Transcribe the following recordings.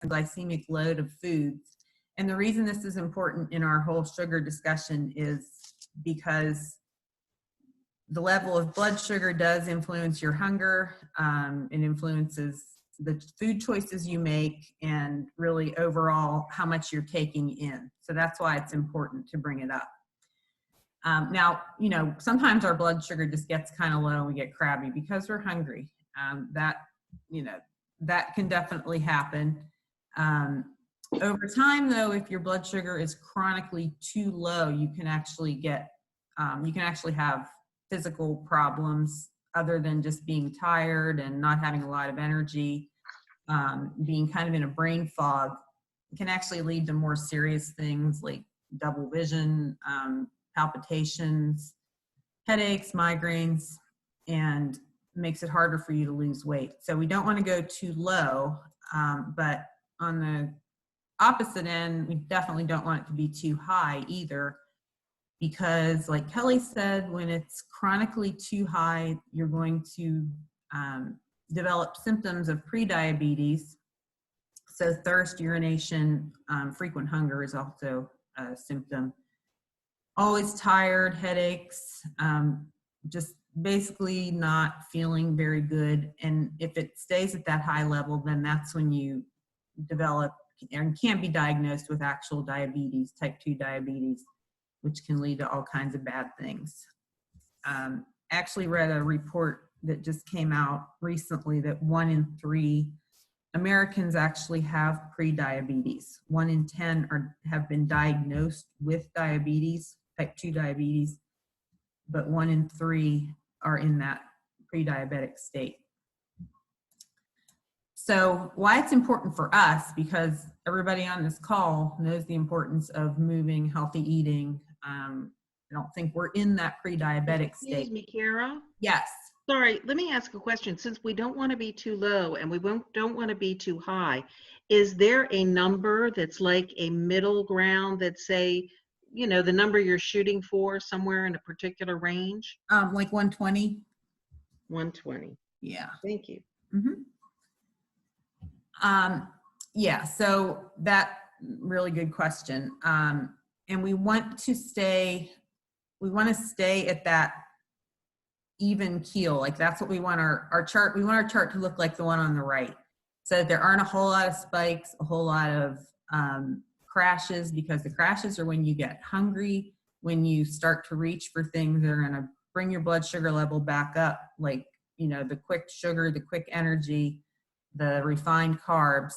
a glycemic load of foods. And the reason this is important in our whole sugar discussion is because the level of blood sugar does influence your hunger. It influences the food choices you make and really overall how much you're taking in. So that's why it's important to bring it up. Now, you know, sometimes our blood sugar just gets kind of low and we get crabby because we're hungry. That can definitely happen. Over time, though, if your blood sugar is chronically too low, you can actually have physical problems other than just being tired and not having a lot of energy. Being kind of in a brain fog can actually lead to more serious things like double vision, palpitations, headaches, migraines, and makes it harder for you to lose weight. So we don't want to go too low, but on the opposite end, we definitely don't want it to be too high either, because like Kelly said, when it's chronically too high, you're going to develop symptoms of prediabetes. So thirst, urination, frequent hunger is also a symptom. Always tired, headaches, just basically not feeling very good. And if it stays at that high level, then that's when you develop and can be diagnosed with actual diabetes, type 2 diabetes, which can lead to all kinds of bad things. Actually read a report that just came out recently that 1 in 3 Americans actually have prediabetes. 1 in 10 have been diagnosed with diabetes, type 2 diabetes, but 1 in 3 are in that pre-diabetic state. So why it's important for us, because everybody on this call knows the importance of moving, healthy eating. I don't think we're in that pre-diabetic state. Excuse me, Kara? Yes. Sorry, let me ask a question. Since we don't want to be too low and we don't want to be too high, is there a number that's like a middle ground that say, you know, the number you're shooting for somewhere in a particular range? Like 120. 120. Yeah. Thank you. Mm-hmm. Yeah, so that really good question. And we want to stay at that even keel. Like that's what we want our chart. We want our chart to look like the one on the right. So that there aren't a whole lot of spikes, a whole lot of crashes, because the crashes are when you get hungry, when you start to reach for things that are going to bring your blood sugar level back up, like, you know, the quick sugar, the quick energy, the refined carbs.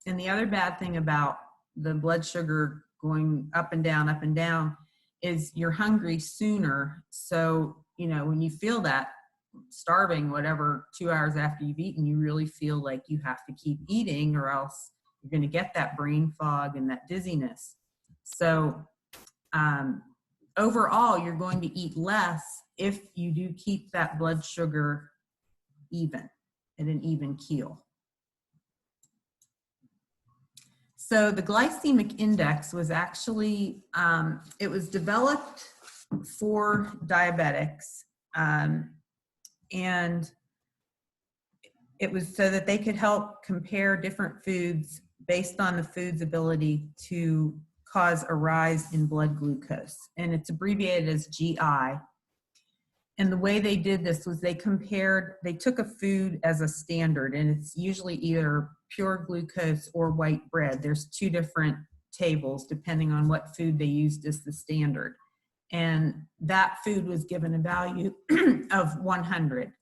And the other bad thing about the blood sugar going up and down is you're hungry sooner. So, you know, when you feel that starving, whatever, 2 hours after you've eaten, you really feel like you have to keep eating or else you're going to get that brain fog and that dizziness. So overall, you're going to eat less if you do keep that blood sugar even, at an even keel. So the glycemic index was actually, it was developed for diabetics, and it was so that they could help compare different foods based on the food's ability to cause a rise in blood glucose. And it's abbreviated as GI. And the way they did this was they took a food as a standard, and it's usually either pure glucose or white bread. There's 2 different tables depending on what food they used as the standard. And that food was given a value of 100.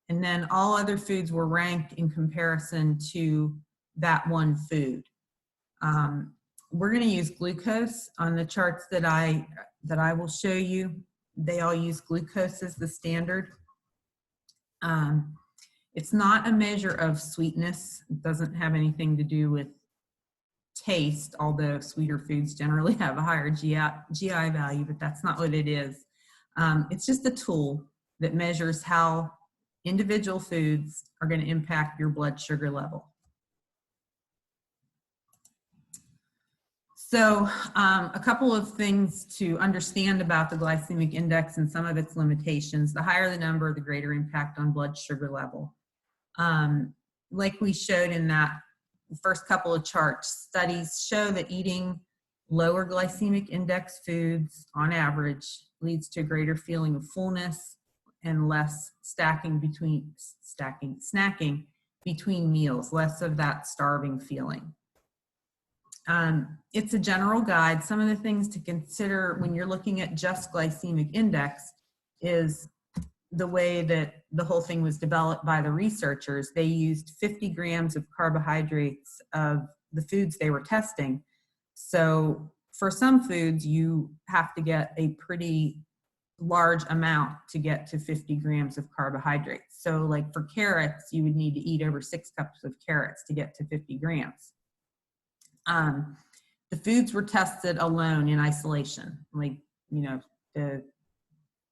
And then all other foods were ranked in comparison to that one food. We're going to use glucose on the charts that I will show you. They all use glucose as the standard. It's not a measure of sweetness. It doesn't have anything to do with taste, although sweeter foods generally have a higher GI value, but that's not what it is. It's just a tool that measures how individual foods are going to impact your blood sugar level. So a couple of things to understand about the glycemic index and some of its limitations. The higher the number, the greater impact on blood sugar level. Like we showed in that first couple of charts, studies show that eating lower glycemic index foods on average leads to a greater feeling of fullness and less snacking between meals, less of that starving feeling. It's a general guide. Some of the things to consider when you're looking at just glycemic index is the way that the whole thing was developed by the researchers. They used 50 grams of carbohydrates of the foods they were testing. So for some foods, you have to get a pretty large amount to get to 50 grams of carbohydrates. So like for carrots, you would need to eat over 6 cups of carrots to get to 50 grams. The foods were tested alone in isolation. Like, you know, the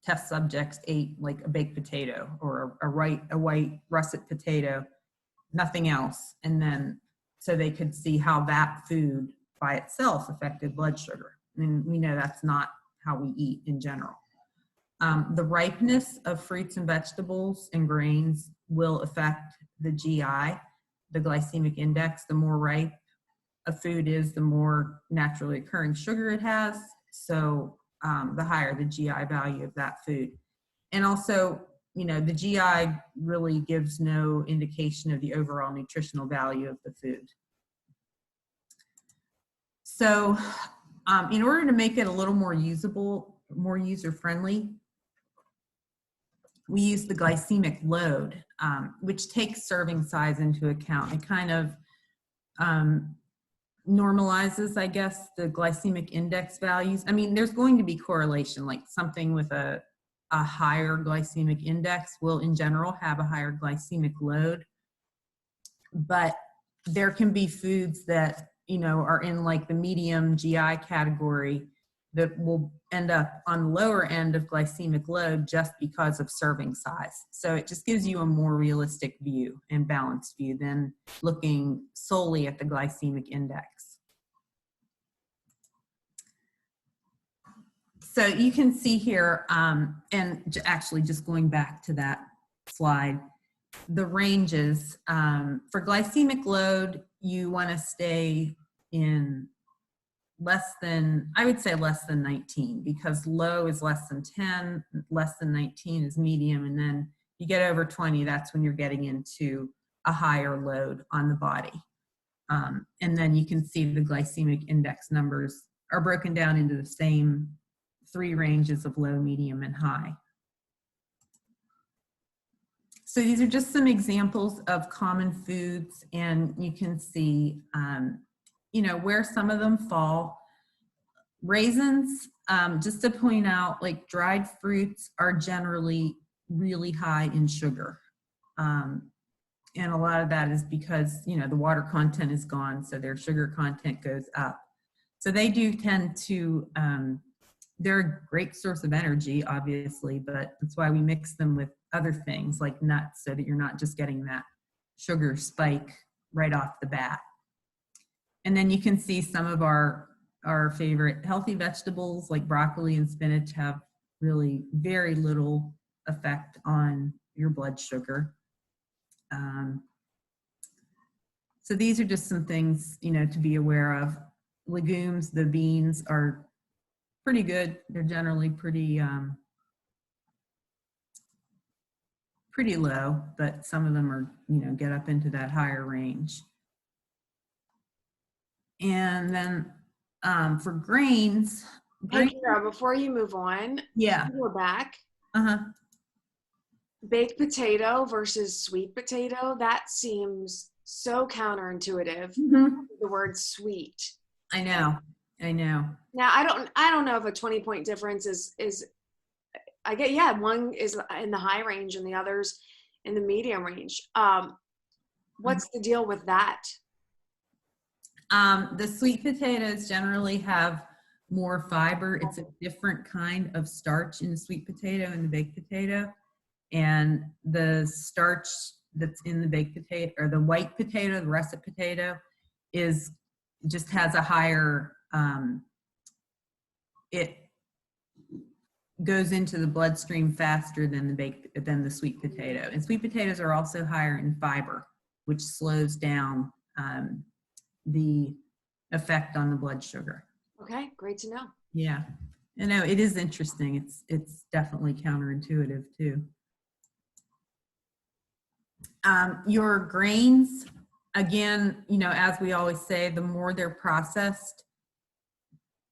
test subjects ate like a baked potato or a white russet potato, nothing else. And then, so they could see how that food by itself affected blood sugar. And we know that's not how we eat in general. The ripeness of fruits and vegetables and grains will affect the GI, the glycemic index. The more ripe a food is, the more naturally occurring sugar it has. So the higher the GI value of that food. And also, you know, the GI really gives no indication of the overall nutritional value of the food. So in order to make it a little more usable, more user-friendly, we use the glycemic load, which takes serving size into account. It kind of normalizes, I guess, the glycemic index values. I mean, there's going to be correlation, like something with a higher glycemic index will in general have a higher glycemic load. But there can be foods that, you know, are in like the medium GI category that will end up on the lower end of glycemic load just because of serving size. So it just gives you a more realistic view and balanced view than looking solely at the glycemic index. So you can see here, and actually just going back to that slide, the ranges. For glycemic load, you want to stay in less than, I would say less than 19, because low is less than 10, less than 19 is medium, and then you get over 20, that's when you're getting into a higher load on the body. And then you can see the glycemic index numbers are broken down into the same 3 ranges of low, medium, and high. So these are just some examples of common foods, and you can see you know, where some of them fall. Raisins, just to point out, like dried fruits are generally really high in sugar. And a lot of that is because, you know, the water content is gone, so their sugar content goes up. So they do tend to, they're a great source of energy, obviously, but that's why we mix them with other things like nuts so that you're not just getting that sugar spike right off the bat. And then you can see some of our favorite healthy vegetables like broccoli and spinach have really very little effect on your blood sugar. So these are just some things, you know, to be aware of. Legumes, the beans are pretty good. They're generally pretty low, but some of them are, you know, get up into that higher range. And then for grains. Hey, Kira, before you move on, Yeah. go back. Uh-huh. Baked potato versus sweet potato, that seems so counterintuitive. Mm-hmm. The word sweet. I know. Now, I don't know if a 20-point difference is I get, yeah, one is in the high range and the others in the medium range. What's the deal with that? The sweet potatoes generally have more fiber. It's a different kind of starch in the sweet potato and the baked potato. And the starch that's in the baked potato, or the white potato, the russet potato, just has a higher, it goes into the bloodstream faster than the sweet potato. And sweet potatoes are also higher in fiber, which slows down the effect on the blood sugar. Okay, great to know. Yeah. You know, it is interesting. It's definitely counterintuitive too. Your grains, again, you know, as we always say, the more they're processed,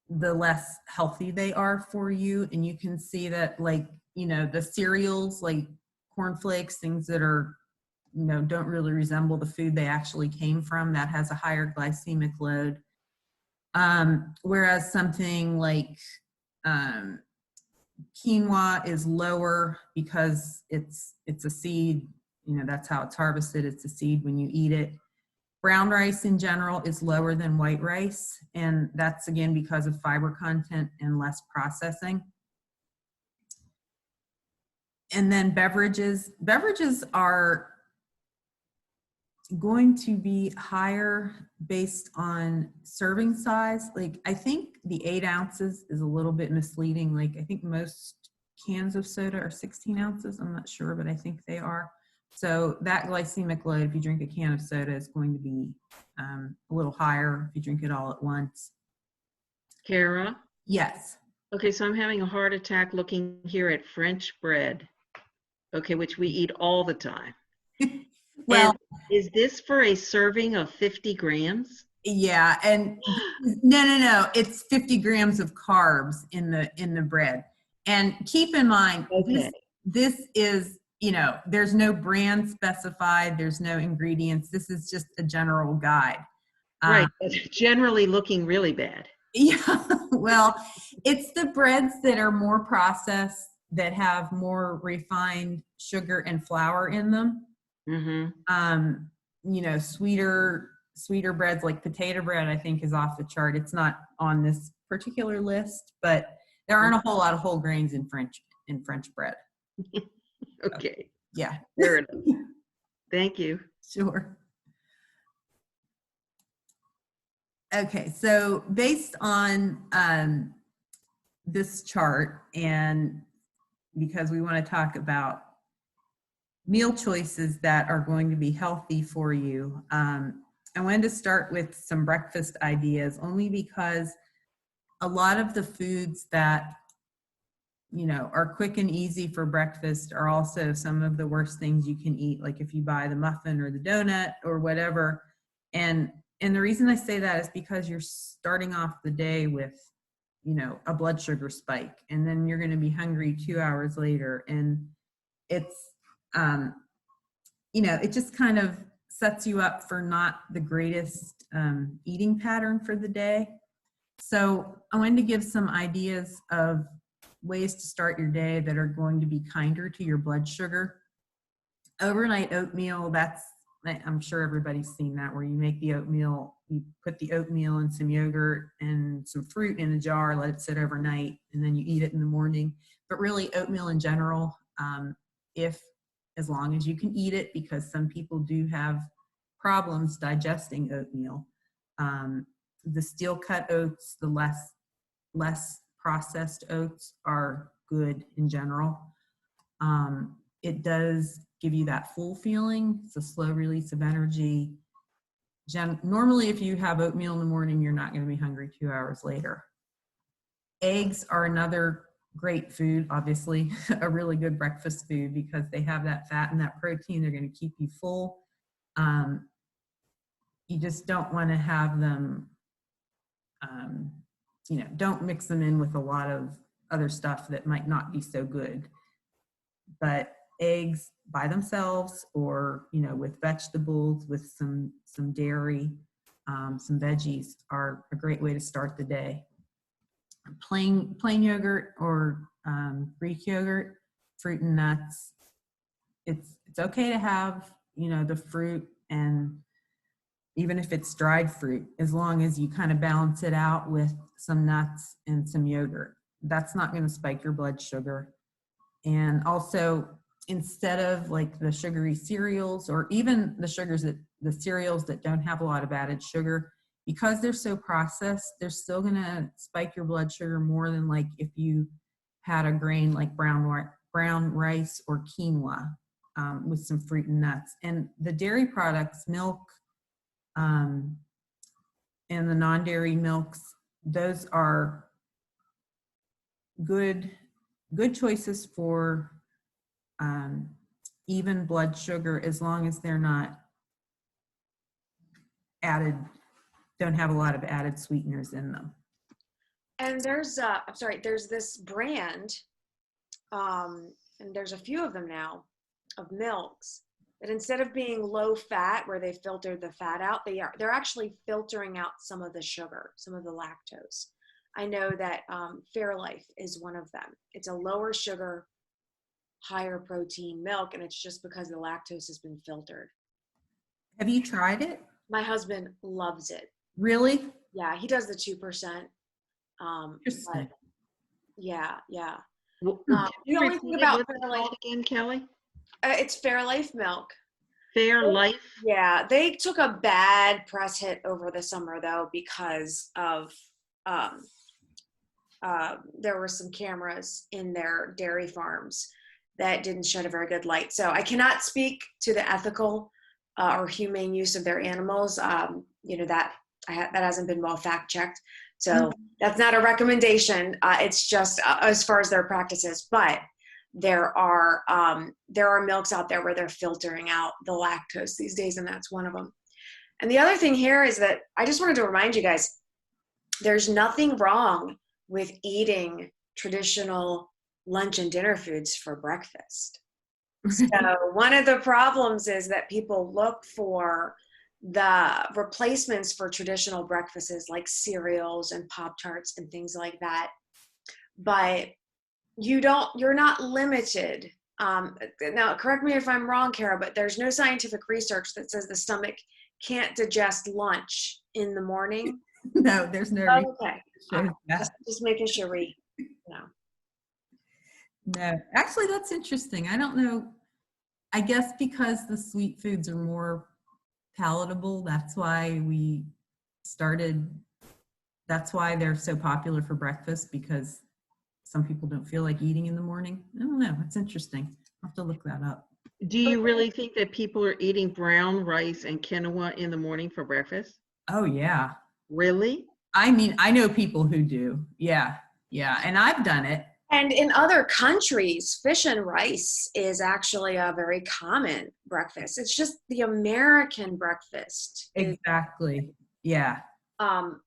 the less healthy they are for you. And you can see that, like, you know, the cereals like cornflakes, things that are, you know, don't really resemble the food they actually came from, that has a higher glycemic load. Whereas something like quinoa is lower because it's a seed, you know, that's how it's harvested. It's a seed when you eat it. Brown rice in general is lower than white rice, and that's again because of fiber content and less processing. And then beverages are going to be higher based on serving size. Like, I think the 8 ounces is a little bit misleading. Like, I think most cans of soda are 16 ounces. I'm not sure, but I think they are. So that glycemic load, if you drink a can of soda, is going to be a little higher if you drink it all at once. Kara? Yes. Okay, so I'm having a heart attack looking here at French bread, okay, which we eat all the time. Well, And is this for a serving of 50 grams? yeah, and no, it's 50 grams of carbs in the bread. And keep in mind, Okay. this is, you know, there's no brand specified, there's no ingredients. This is just a general guide. Right, but generally looking really bad. Yeah, well, it's the breads that are more processed, that have more refined sugar and flour in them. Mm-hmm. You know, sweeter breads like potato bread, I think, is off the chart. It's not on this particular list, but there aren't a whole lot of whole grains in French bread. Okay. Yeah. Fair enough. Thank you. Sure. Okay, so based on this chart, and because we want to talk about meal choices that are going to be healthy for you, I wanted to start with some breakfast ideas, only because a lot of the foods that, you know, are quick and easy for breakfast are also some of the worst things you can eat. Like if you buy the muffin or the donut or whatever. And the reason I say that is because you're starting off the day with, you know, a blood sugar spike, and then you're going to be hungry 2 hours later. And it's, you know, it just kind of sets you up for not the greatest eating pattern for the day. So I wanted to give some ideas of ways to start your day that are going to be kinder to your blood sugar. Overnight oatmeal, I'm sure everybody's seen that, where you make the oatmeal, you put the oatmeal and some yogurt and some fruit in a jar, let it sit overnight, and then you eat it in the morning. But really, oatmeal in general, as long as you can eat it, because some people do have problems digesting oatmeal. The steel cut oats, the less processed oats, are good in general. It does give you that full feeling. It's a slow release of energy. Normally, if you have oatmeal in the morning, you're not going to be hungry 2 hours later. Eggs are another great food, obviously, a really good breakfast food, because they have that fat and that protein. They're going to keep you full. You just don't want to have them, you know, don't mix them in with a lot of other stuff that might not be so good. But eggs by themselves, or, you know, with vegetables, with some dairy, some veggies, are a great way to start the day. Plain yogurt or Greek yogurt, fruit and nuts. It's okay to have, you know, the fruit, and even if it's dried fruit, as long as you kind of balance it out with some nuts and some yogurt. That's not going to spike your blood sugar. And also, instead of like the sugary cereals, or even the cereals that don't have a lot of added sugar, because they're so processed, they're still going to spike your blood sugar more than like if you had a grain like brown rice or quinoa with some fruit and nuts. And the dairy products, milk, and the non-dairy milks, those are good choices for even blood sugar, as long as they're not added, don't have a lot of added sweeteners in them. And there's, I'm sorry, there's this brand, and there's a few of them now, of milks that instead of being low fat, where they filtered the fat out, they're actually filtering out some of the sugar, some of the lactose. I know that Fairlife is one of them. It's a lower sugar, higher protein milk, and it's just because the lactose has been filtered. Have you tried it? My husband loves it. Really? Yeah, he does the 2%. Interesting. But yeah. Well, The only thing about what's it called again, Kelly? it's Fairlife milk. Fairlife. Yeah, they took a bad press hit over the summer though because of there were some cameras in their dairy farms that didn't shed a very good light. So I cannot speak to the ethical or humane use of their animals. That hasn't been well fact checked. So that's not a recommendation. It's just as far as their practices. But there are milks out there where they're filtering out the lactose these days, and that's one of them. And the other thing here is that I just wanted to remind you guys, there's nothing wrong with eating traditional lunch and dinner foods for breakfast. So one of the problems is that people look for the replacements for traditional breakfasts like cereals and Pop-Tarts and things like that. But you're not limited. Now, correct me if I'm wrong, Kara, but there's no scientific research that says the stomach can't digest lunch in the morning. No, there's no Oh, okay. research that shows that. Just making sure No, actually, that's interesting. I don't know. I guess because the sweet foods are more palatable, that's why that's why they're so popular for breakfast, because some people don't feel like eating in the morning. I don't know. It's interesting. I'll have to look that up. Do you really think that people are eating brown rice and quinoa in the morning for breakfast? Oh, yeah. Really? I mean, I know people who do. Yeah. And I've done it. And in other countries, fish and rice is actually a very common breakfast. It's just the American breakfast. Exactly. Yeah. And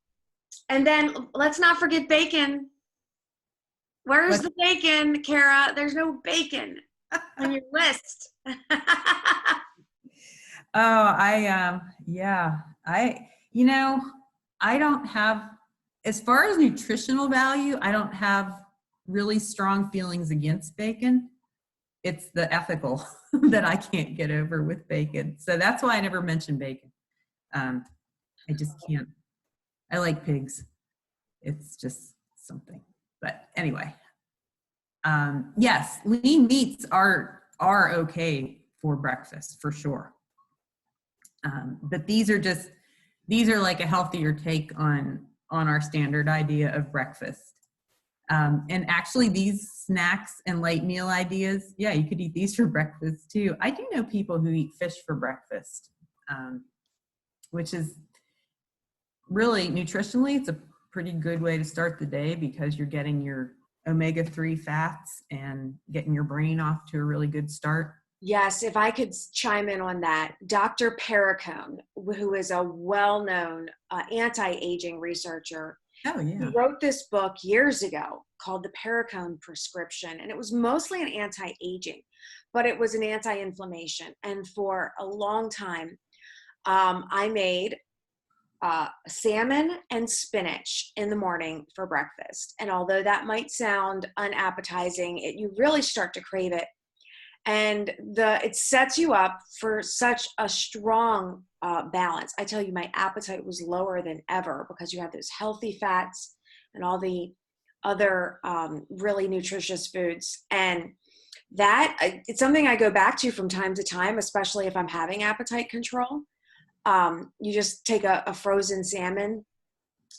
then let's not forget bacon. Where's the bacon, Kara? There's no bacon on your list. I don't have, as far as nutritional value, I don't have really strong feelings against bacon. It's the ethical that I can't get over with bacon. So that's why I never mention bacon. I just can't. I like pigs. It's just something. But anyway, yes, lean meats are okay for breakfast for sure. But these are like a healthier take on our standard idea of breakfast. And actually these snacks and light meal ideas, yeah, you could eat these for breakfast too. I do know people who eat fish for breakfast, which is really nutritionally, it's a pretty good way to start the day because you're getting your omega-3 fats and getting your brain off to a really good start. Yes, if I could chime in on that, Dr. Perricone, who is a well-known anti-aging researcher, Oh, yeah. he wrote this book years ago called The Perricone Prescription, and it was mostly an anti-aging, but it was an anti-inflammation. And for a long time, I made salmon and spinach in the morning for breakfast. And although that might sound unappetizing, you really start to crave it. And it sets you up for such a strong balance. I tell you, my appetite was lower than ever because you have those healthy fats and all the other really nutritious foods. And that it's something I go back to from time to time, especially if I'm having appetite control. You just take a frozen salmon,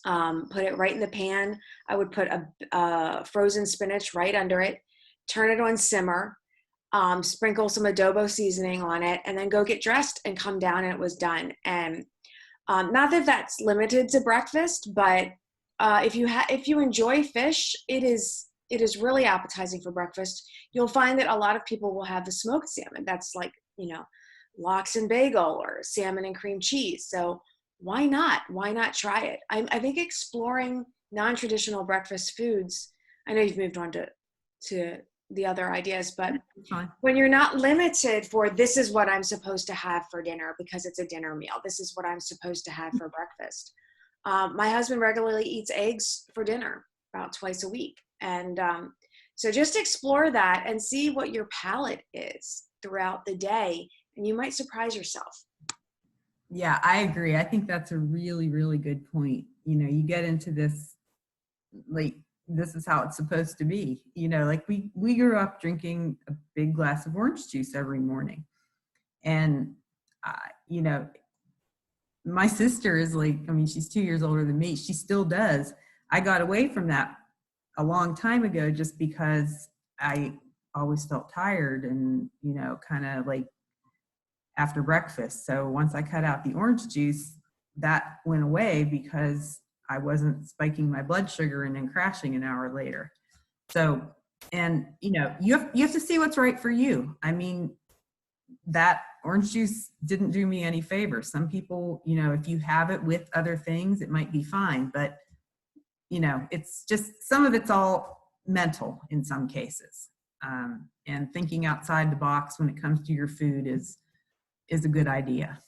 put it right in the pan. I would put a frozen spinach right under it, turn it on simmer, sprinkle some adobo seasoning on it, and then go get dressed and come down, and it was done. And Not that that's limited to breakfast, but if you enjoy fish, it is really appetizing for breakfast. You'll find that a lot of people will have the smoked salmon. That's like, lox and bagel or salmon and cream cheese. So why not? Why not try it? I think exploring non-traditional breakfast foods. I know you've moved on to the other ideas, but Fine. when you're not limited for this is what I'm supposed to have for dinner because it's a dinner meal. This is what I'm supposed to have for breakfast. My husband regularly eats eggs for dinner about twice a week. And so just explore that and see what your palate is throughout the day. And you might surprise yourself. Yeah, I agree. I think that's a really, really good point. You get into this, like, this is how it's supposed to be. Like we grew up drinking a big glass of orange juice every morning. And, my sister is like, she's 2 years older than me. She still does. I got away from that a long time ago just because I always felt tired and, kind of like after breakfast. So once I cut out the orange juice, that went away because I wasn't spiking my blood sugar and then crashing an hour later. So, and you have to see what's right for you. That orange juice didn't do me any favor. Some people, if you have it with other things, it might be fine, but it's just, some of it's all mental in some cases. And thinking outside the box when it comes to your food is a good idea.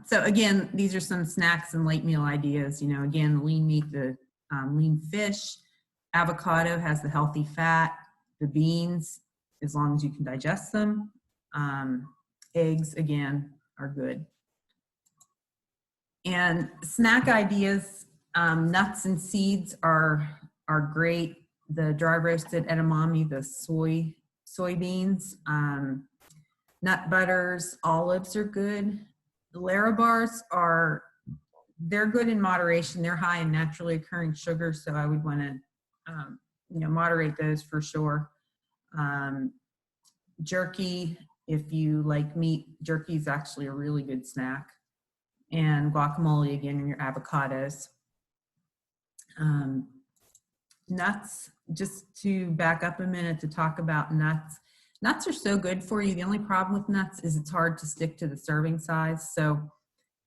So again, these are some snacks and late meal ideas. Again, lean meat, the lean fish, avocado has the healthy fat, the beans, as long as you can digest them. Eggs, again, are good. And snack ideas, nuts and seeds are great. The dry roasted edamame, the soybeans, nut butters, olives are good. The Larabars they're good in moderation. They're high in naturally occurring sugars, so I would want to, moderate those for sure. Jerky, if you like meat, jerky is actually a really good snack. And guacamole, again, in your avocados. Nuts, just to back up a minute to talk about nuts. Nuts are so good for you. The only problem with nuts is it's hard to stick to the serving size. So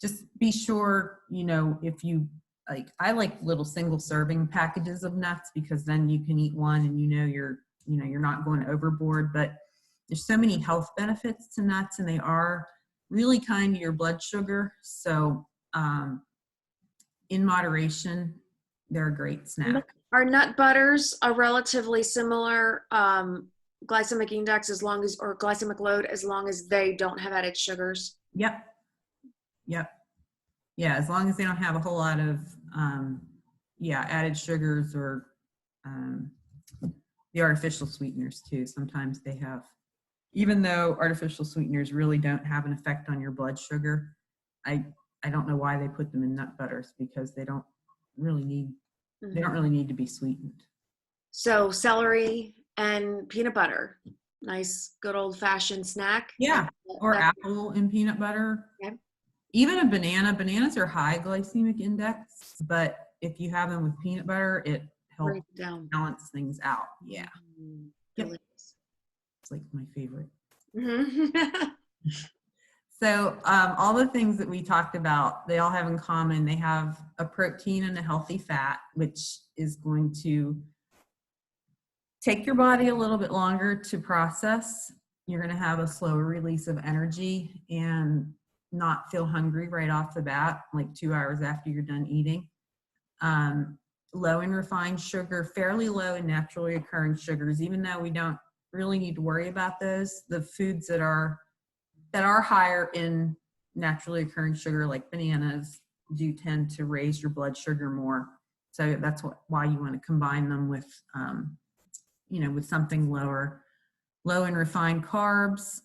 just be sure, if you like, I like little single serving packages of nuts because then you can eat one and you're not going overboard. But there's so many health benefits to nuts, and they are really kind to your blood sugar. So in moderation, they're a great snack. Are nut butters a relatively similar glycemic index or glycemic load as long as they don't have added sugars? Yep. Yeah, as long as they don't have a whole lot of added sugars or the artificial sweeteners too. Sometimes they have, even though artificial sweeteners really don't have an effect on your blood sugar, I don't know why they put them in nut butters because they don't really need to be sweetened. So celery and peanut butter, nice good old fashioned snack. Yeah, or apple and peanut butter. Okay. Even a banana. Bananas are high glycemic index, but if you have them with peanut butter, it helps balance things out. Yeah. Yep. It's like my favorite. So all the things that we talked about, they all have in common. They have a protein and a healthy fat, which is going to take your body a little bit longer to process. You're going to have a slower release of energy and not feel hungry right off the bat, like 2 hours after you're done eating. Low in refined sugar, fairly low in naturally occurring sugars, even though we don't really need to worry about those. The foods that are higher in naturally occurring sugar, like bananas, do tend to raise your blood sugar more. So that's why you want to combine them with, with something lower. Low in refined carbs.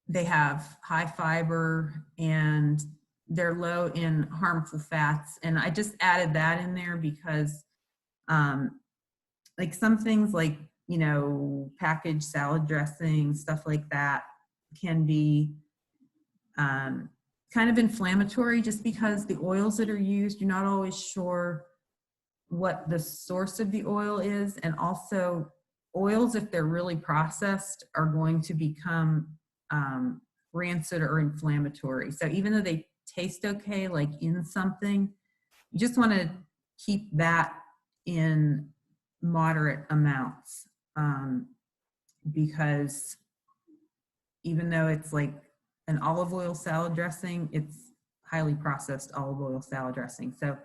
They have high fiber and they're low in harmful fats. And I just added that in there because like some things like, packaged salad dressing, stuff like that can be kind of inflammatory just because the oils that are used, you're not always sure what the source of the oil is. And also oils, if they're really processed, are going to become rancid or inflammatory. So even though they taste okay, like in something, you just want to keep that in moderate amounts, because even though it's like an olive oil salad dressing, it's highly processed olive oil salad dressing. So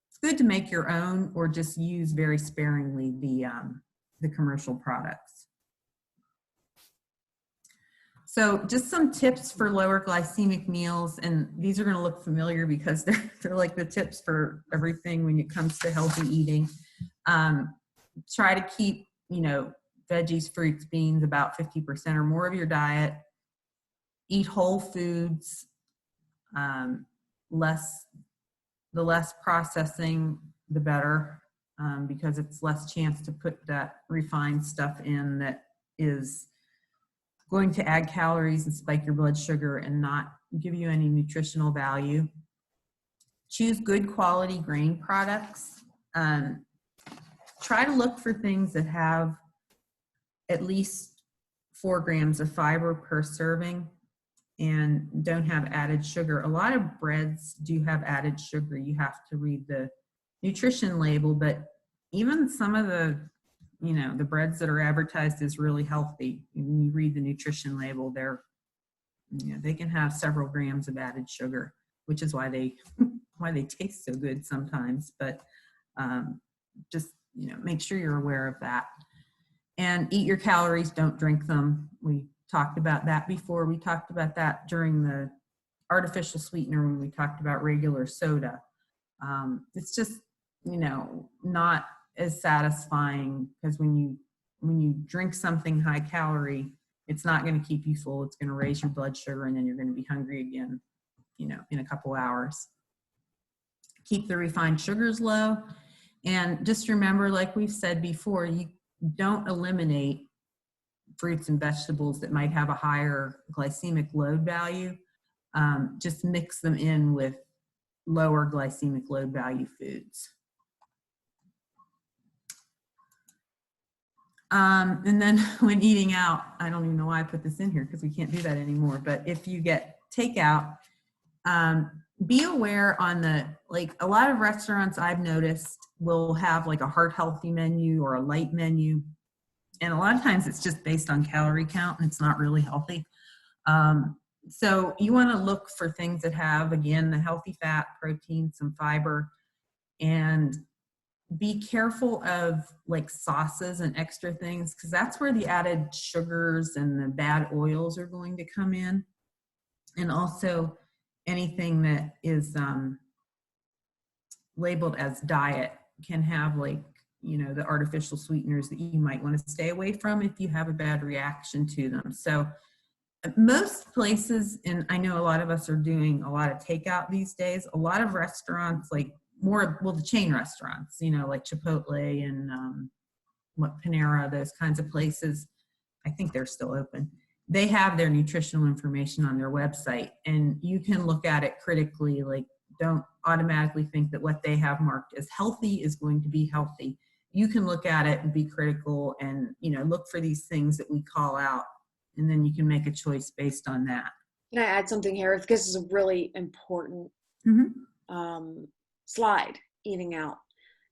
it's good to make your own or just use very sparingly the commercial products. So just some tips for lower glycemic meals, and these are going to look familiar because they're like the tips for everything when it comes to healthy eating. Try to keep, veggies, fruits, beans about 50% or more of your diet. Eat whole foods, the less processing, the better, because it's less chance to put that refined stuff in that is going to add calories and spike your blood sugar and not give you any nutritional value. Choose good quality grain products. Try to look for things that have at least 4 grams of fiber per serving and don't have added sugar. A lot of breads do have added sugar. You have to read the nutrition label, but even some of the breads that are advertised as really healthy, when you read the nutrition label, they can have several grams of added sugar, which is why they taste so good sometimes. But just make sure you're aware of that. And eat your calories, don't drink them. We talked about that before. We talked about that during the artificial sweetener when we talked about regular soda. It's just, not as satisfying, because when you drink something high calorie, it's not going to keep you full. It's going to raise your blood sugar, and then you're going to be hungry again, in a couple hours. Keep the refined sugars low. And just remember, like we've said before, you don't eliminate fruits and vegetables that might have a higher glycemic load value. Just mix them in with lower glycemic load value foods. And then when eating out, I don't even know why I put this in here because we can't do that anymore. But if you get takeout, be aware a lot of restaurants I've noticed will have like a heart healthy menu or a light menu. And a lot of times it's just based on calorie count and it's not really healthy. So you want to look for things that have, again, the healthy fat, protein, some fiber, and be careful of like sauces and extra things, because that's where the added sugars and the bad oils are going to come in. And also anything that is labeled as diet can have the artificial sweeteners that you might want to stay away from if you have a bad reaction to them. So most places, and I know a lot of us are doing a lot of takeout these days, a lot of restaurants, the chain restaurants, like Chipotle and Panera, those kinds of places, I think they're still open. They have their nutritional information on their website, and you can look at it critically. Don't automatically think that what they have marked as healthy is going to be healthy. You can look at it and be critical and, look for these things that we call out, and then you can make a choice based on that. Can I add something here? This is a really important slide, eating out.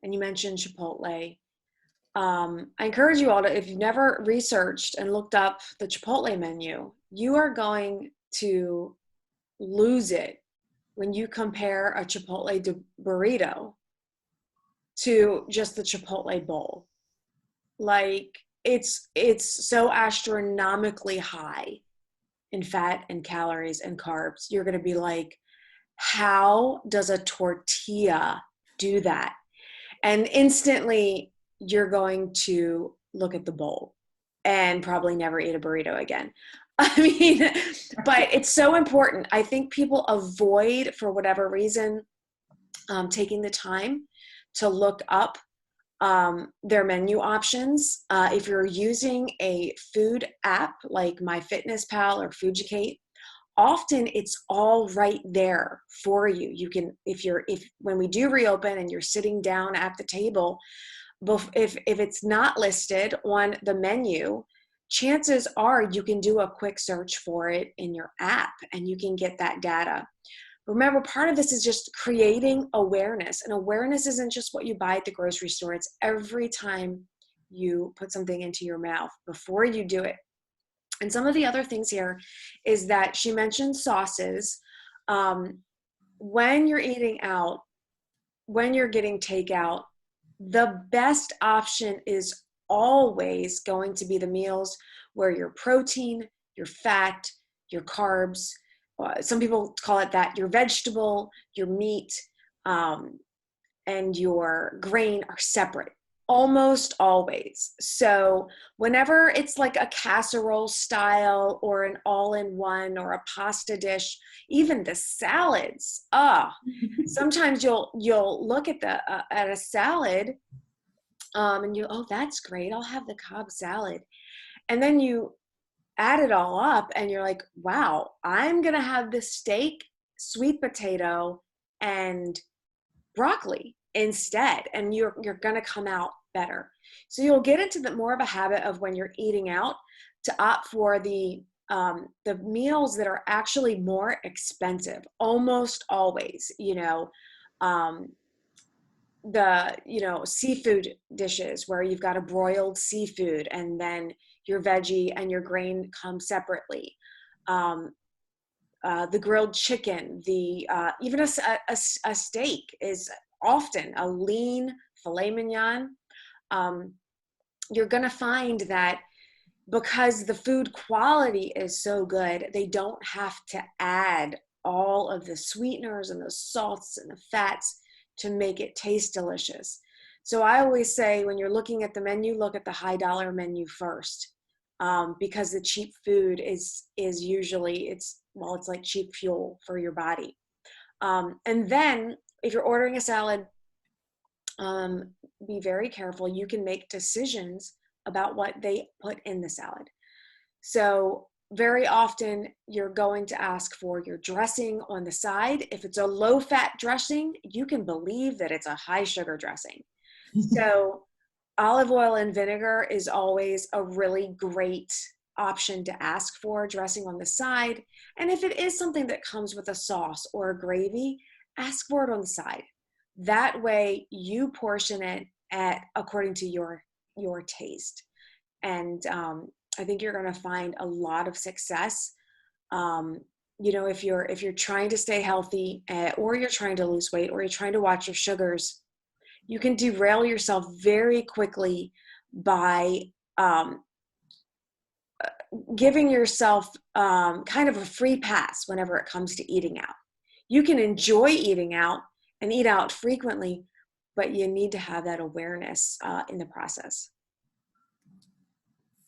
And you mentioned Chipotle. I encourage you all to, if you've never researched and looked up the Chipotle menu, you are going to lose it when you compare a Chipotle burrito to just the Chipotle bowl. It's so astronomically high in fat and calories and carbs. You're going to be like, how does a tortilla do that? And instantly you're going to look at the bowl and probably never eat a burrito again. But it's so important. I think people avoid, for whatever reason, taking the time to look up their menu options. If you're using a food app like MyFitnessPal or Fujicate, often it's all right there for you. You can, when we do reopen and you're sitting down at the table, if it's not listed on the menu, chances are you can do a quick search for it in your app and you can get that data. Remember, part of this is just creating awareness, and awareness isn't just what you buy at the grocery store. It's every time you put something into your mouth before you do it. And some of the other things here is that she mentioned sauces. When you're eating out, when you're getting takeout, the best option is always going to be the meals where your protein, your fat, your carbs, some people call it that, your vegetable, your meat, and your grain are separate, almost always. So whenever it's like a casserole style or an all-in-one or a pasta dish, even the salads, sometimes you'll look at a salad, and oh, that's great, I'll have the Cobb salad. And then you add it all up and you're like, wow, I'm gonna have this steak, sweet potato, and broccoli instead, and you're gonna come out better. So you'll get into more of a habit of, when you're eating out, to opt for the meals that are actually more expensive, almost always. The seafood dishes where you've got a broiled seafood and then your veggie and your grain come separately. The grilled chicken, even a steak is often a lean filet mignon. You're going to find that because the food quality is so good, they don't have to add all of the sweeteners and the salts and the fats to make it taste delicious. So I always say, when you're looking at the menu, look at the high dollar menu first, because the cheap food is usually, it's like cheap fuel for your body. And then if you're ordering a salad, be very careful. You can make decisions about what they put in the salad. So very often you're going to ask for your dressing on the side. If it's a low-fat dressing, you can believe that it's a high-sugar dressing. So olive oil and vinegar is always a really great option to ask for, dressing on the side. And if it is something that comes with a sauce or a gravy, ask for it on the side. That way you portion it according to your taste. And I think you're going to find a lot of success. If you're trying to stay healthy, or you're trying to lose weight, or you're trying to watch your sugars, you can derail yourself very quickly by giving yourself kind of a free pass whenever it comes to eating out. You can enjoy eating out and eat out frequently, but you need to have that awareness in the process.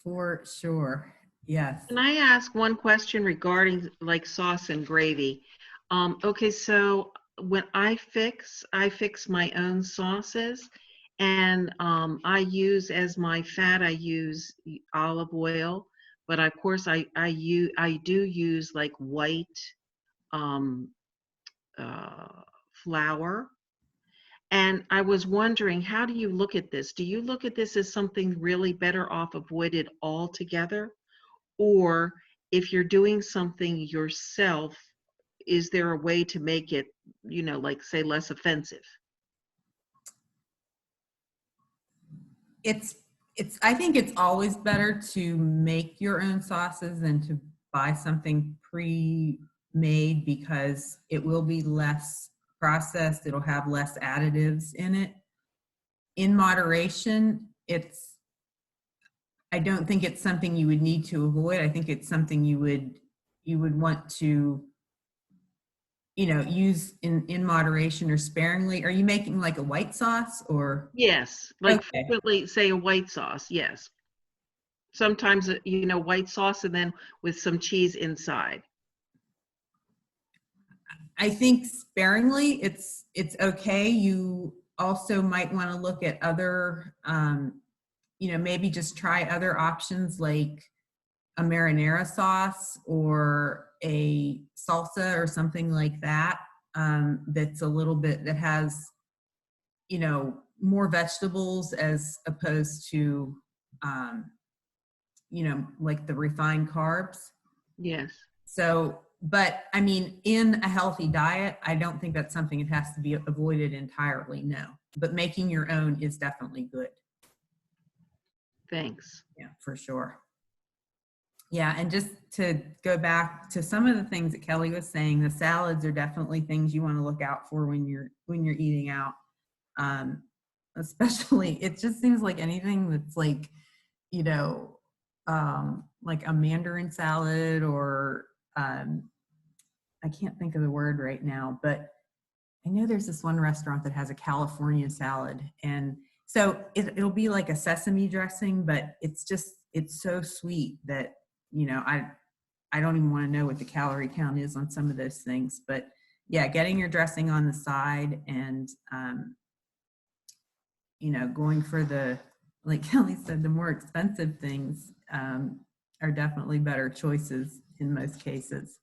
For sure. Yes. Can I ask one question regarding like sauce and gravy? Okay, so when I fix my own sauces, and I use as my fat, I use olive oil, but of course I do use like white flour. And I was wondering, how do you look at this? Do you look at this as something really better off avoided altogether? Or if you're doing something yourself, is there a way to make it, like say less offensive? I think it's always better to make your own sauces than to buy something pre-made, because it will be less processed. It'll have less additives in it. In moderation, I don't think it's something you would need to avoid. I think it's something you would want to, use in moderation or sparingly. Are you making like a white sauce or? Yes, like Okay. frequently say a white sauce, yes. Sometimes, white sauce and then with some cheese inside. I think sparingly, it's okay. You also might want to look at other, maybe just try other options like a marinara sauce or a salsa or something like that, that's a little bit, that has, you know, more vegetables as opposed to, you know, like the refined carbs. Yes. So, but I mean, in a healthy diet, I don't think that's something that has to be avoided entirely, no. But making your own is definitely good. Thanks. Yeah, for sure. Yeah, and just to go back to some of the things that Kelly was saying, the salads are definitely things you want to look out for when you're eating out. Especially, it just seems like anything that's like, you know, like a Mandarin salad or I can't think of the word right now, but I know there's this one restaurant that has a California salad, and so it'll be like a sesame dressing, but it's so sweet that, you know, I don't even want to know what the calorie count is on some of those things. But yeah, getting your dressing on the side and you know, going for the, like Kelly said, the more expensive things are definitely better choices in most cases.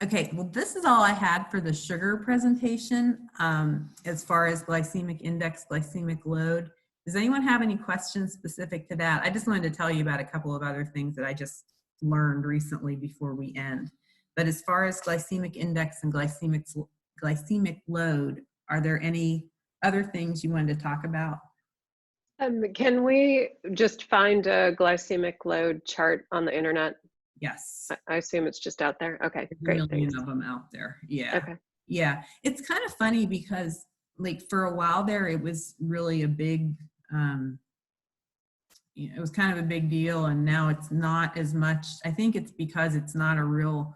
Okay, well, this is all I had for the sugar presentation as far as glycemic index, glycemic load. Does anyone have any questions specific to that? I just wanted to tell you about a couple of other things that I just learned recently before we end. But as far as glycemic index and glycemic load, are there any other things you wanted to talk about? Can we just find a glycemic load chart on the internet? Yes. I assume it's just out there. Okay, There's great. a million Thanks. of them out there. Yeah. Okay. Yeah. It's kind of funny because like for a while there, it was really a big, you know, it was kind of a big deal, and now it's not as much. I think it's because it's not a real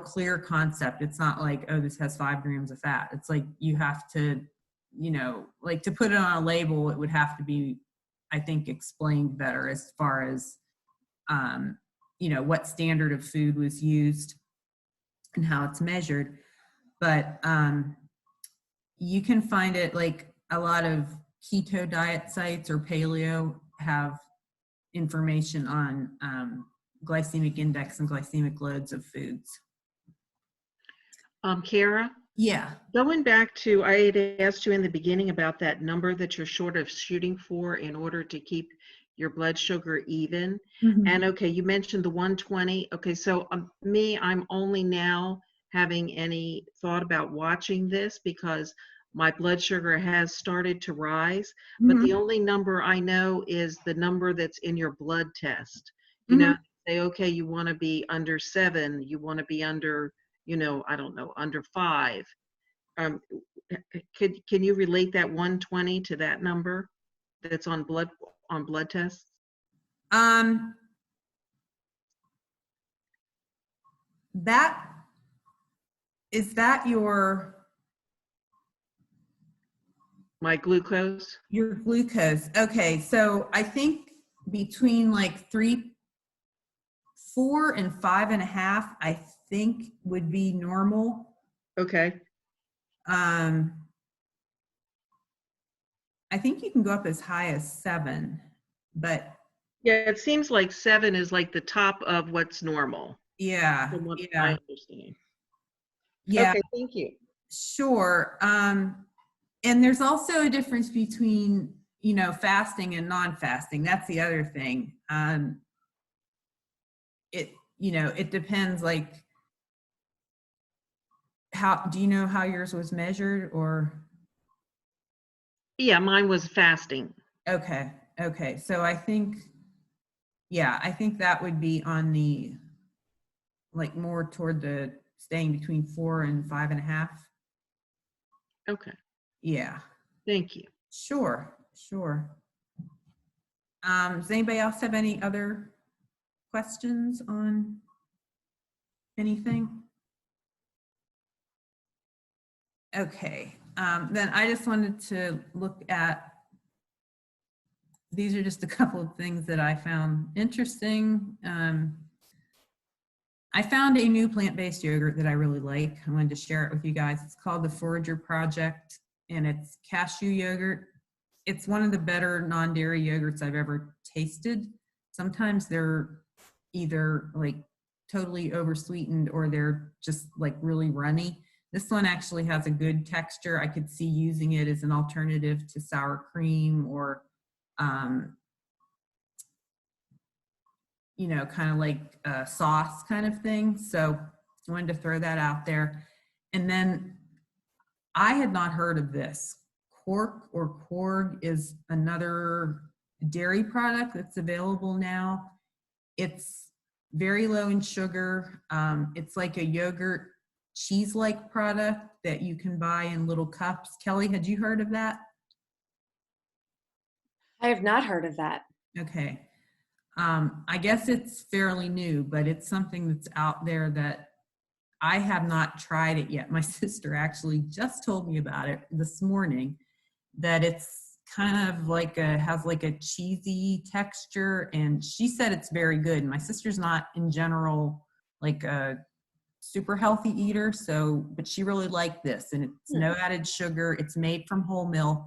clear concept. It's not like, oh, this has 5 grams of fat. It's like you have to, you know, like to put it on a label, it would have to be, I think, explained better as far as, you know, what standard of food was used and how it's measured. But you can find it, like a lot of keto diet sites or paleo have information on glycemic index and glycemic loads of foods. Kara, Yeah. going back to, I had asked you in the beginning about that number that you're sort of shooting for in order to keep your blood sugar even. And okay, you mentioned the 120. Okay, so I'm only now having any thought about watching this because my blood sugar has started to rise, but the only number I know is the number that's in your blood test. You know, say, okay, you want to be under 7, you want to be under, you know, I don't know, under 5. Can you relate that 120 to that number that's on blood tests? That is that My glucose? your glucose. Okay, so I think between like 3, 4, and 5.5, I think would be normal. Okay. I think you can go up as high as 7, but Yeah, it seems like 7 is like the top of what's normal. yeah, From what I yeah, understand. yeah, Okay, thank you. sure. And there's also a difference between, you know, fasting and non-fasting. That's the other thing. It, you know, it depends, like, how, do you know how yours was measured or? Yeah, mine was fasting. Okay. Okay. So I think, yeah, I think that would be on the, like, more toward the staying between 4 and 5.5. Okay, Yeah. thank you. Sure. Sure. Does anybody else have any other questions on anything? Okay. Then I just wanted to look at, these are just a couple of things that I found interesting. I found a new plant-based yogurt that I really like. I wanted to share it with you guys. It's called the Forager Project, and it's cashew yogurt. It's one of the better non-dairy yogurts I've ever tasted. sometimes they're either like totally oversweetened or they're just like really runny. This one actually has a good texture. I could see using it as an alternative to sour cream or, you know, kind of like a sauce kind of thing. So I wanted to throw that out there. And then I had not heard of this. Quark or Korg is another dairy product that's available now. It's very low in sugar. It's like a yogurt cheese-like product that you can buy in little cups. Kelly, had you heard of that? I have not heard of that. Okay. I guess it's fairly new, but it's something that's out there that I have not tried it yet. My sister actually just told me about it this morning, that it's kind of like has like a cheesy texture, and she said it's very good. My sister's not in general like a super healthy eater, so, but she really liked this, and it's no added sugar. It's made from whole milk.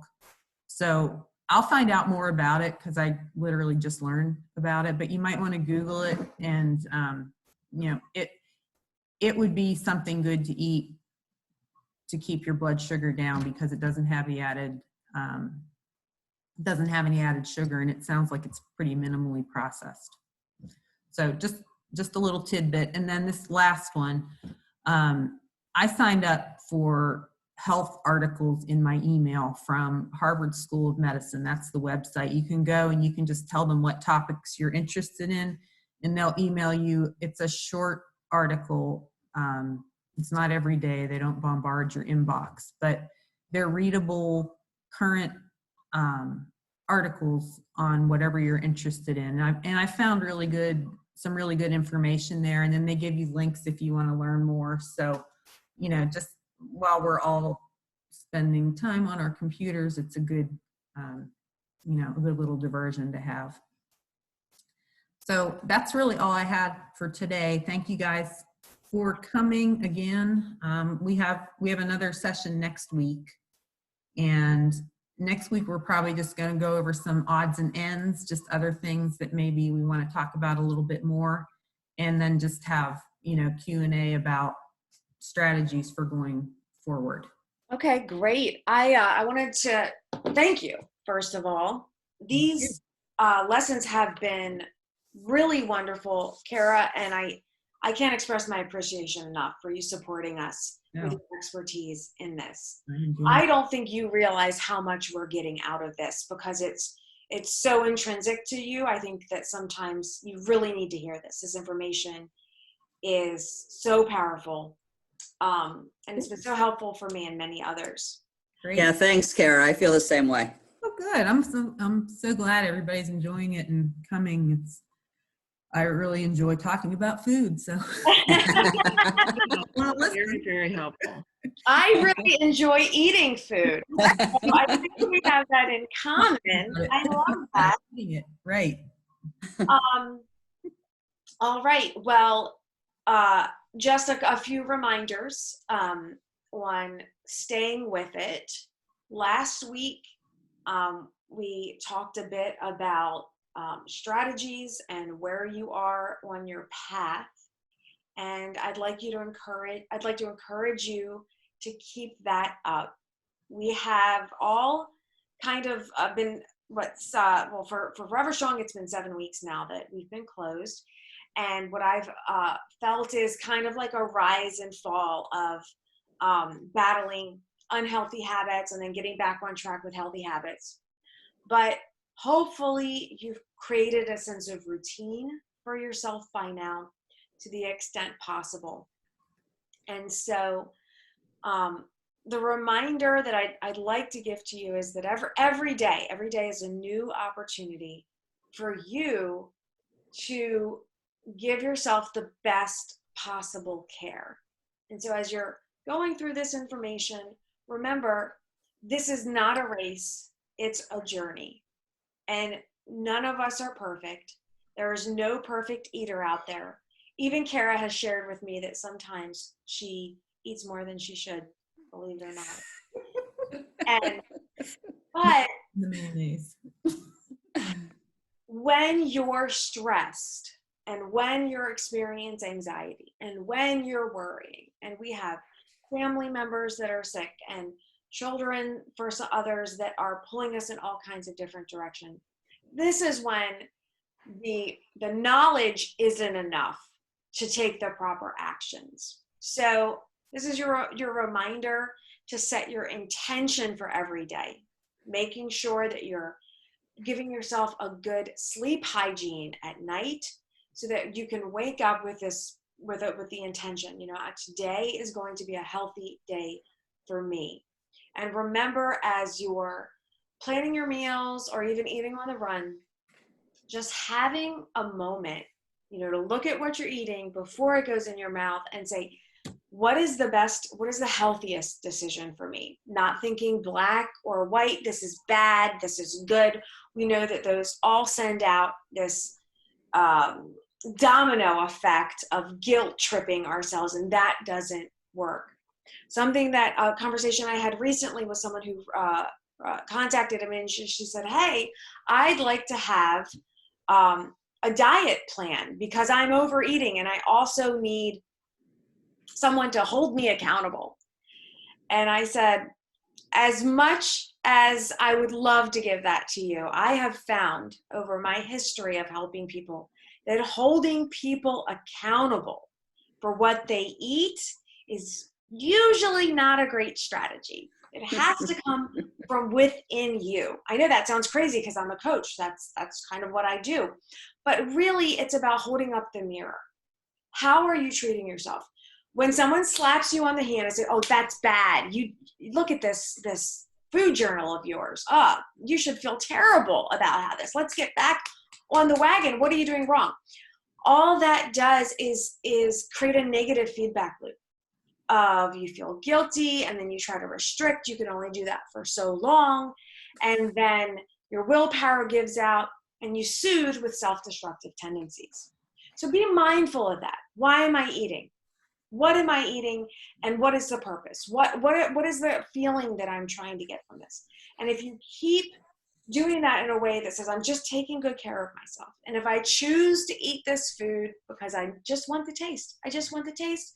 So I'll find out more about it because I literally just learned about it, but you might want to Google it, and you know, it would be something good to eat to keep your blood sugar down because it doesn't have the added doesn't have any added sugar, and it sounds like it's pretty minimally processed. So just a little tidbit. And then this last one, I signed up for health articles in my email from Harvard School of Medicine. That's the website. You can go and you can just tell them what topics you're interested in, and they'll email you. It's a short article. It's not every day. They don't bombard your inbox, but they're readable, current articles on whatever you're interested in. And I found some really good information there. And then they give you links if you want to learn more. So, you know, just while we're all spending time on our computers, it's a good, you know, a good little diversion to have. So that's really all I had for today. Thank you guys for coming again. We have another session next week, and next week we're probably just going to go over some odds and ends, just other things that maybe we want to talk about a little bit more, and then just have, you know, Q&A about strategies for going forward. Okay, great. I wanted to thank you, first of all. These lessons have been really wonderful, Kara, and I can't express my appreciation enough for you supporting us with your expertise in this. I don't think you realize how much we're getting out of this because it's so intrinsic to you. I think that sometimes you really need to hear this. This information is so powerful. And it's been so helpful for me and many others. Great. Yeah, thanks, Kara. I feel the same way. Oh, good. I'm so glad everybody's enjoying it and coming. I really enjoy talking about food. So well, Very, very helpful. I really enjoy eating food. So I think we have that in common. I love that. Eating it, right. All right. Well, just a few reminders on staying with it. Last week, we talked a bit about strategies and where you are on your path. And I'd like to encourage you to keep that up. We have all kind of been well, for Forever Strong, it's been 7 weeks now that we've been closed. And what I've felt is kind of like a rise and fall of battling unhealthy habits and then getting back on track with healthy habits. But hopefully you've created a sense of routine for yourself by now to the extent possible. And so the reminder that I'd like to give to you is that every day is a new opportunity for you to give yourself the best possible care. And so as you're going through this information, remember, this is not a race, it's a journey. And none of us are perfect. There is no perfect eater out there. Even Kara has shared with me that sometimes she eats more than she should, believe it or not. But The mayonnaise. when you're stressed and when you're experiencing anxiety and when you're worrying, and we have family members that are sick and children for some others that are pulling us in all kinds of different directions, this is when the knowledge isn't enough to take the proper actions. So this is your reminder to set your intention for every day, making sure that you're giving yourself a good sleep hygiene at night so that you can wake up with this with the intention, today is going to be a healthy day for me. And remember, as you're planning your meals or even eating on the run, just having a moment, to look at what you're eating before it goes in your mouth and say, what is the healthiest decision for me? Not thinking black or white, this is bad, this is good. We know that those all send out this domino effect of guilt tripping ourselves, and that doesn't work. A conversation I had recently with someone who contacted me, and she said, hey, I'd like to have a diet plan because I'm overeating and I also need someone to hold me accountable. And I said, as much as I would love to give that to you, I have found over my history of helping people that holding people accountable for what they eat is usually not a great strategy. It has to come from within you. I know that sounds crazy because I'm a coach. That's kind of what I do. But really, it's about holding up the mirror. How are you treating yourself? When someone slaps you on the hand and says, oh, that's bad. You look at this food journal of yours. Oh, you should feel terrible about how this. Let's get back on the wagon. What are you doing wrong? All that does is create a negative feedback loop of you feel guilty and then you try to restrict. You can only do that for so long. And then your willpower gives out and you soothe with self-destructive tendencies. So be mindful of that. Why am I eating? What am I eating? And what is the purpose? What is the feeling that I'm trying to get from this? And if you keep doing that in a way that says, I'm just taking good care of myself. And if I choose to eat this food because I just want the taste,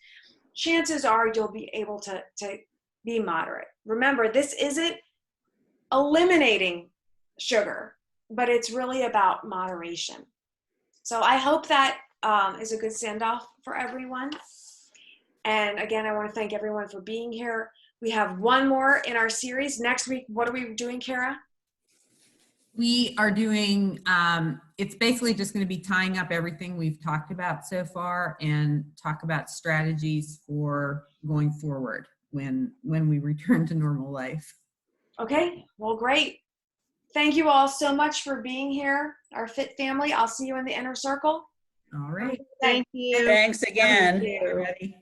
chances are you'll be able to be moderate. Remember, this isn't eliminating sugar, but it's really about moderation. So I hope that is a good send-off for everyone. And again, I want to thank everyone for being here. We have one more in our series. Next week, what are we doing, Kara? We are doing, it's basically just going to be tying up everything we've talked about so far and talk about strategies for going forward when we return to normal life. Okay, well, great. Thank you all so much for being here, our Fit family. I'll see you in the inner circle. All right. Thank you. Thanks again. Everybody.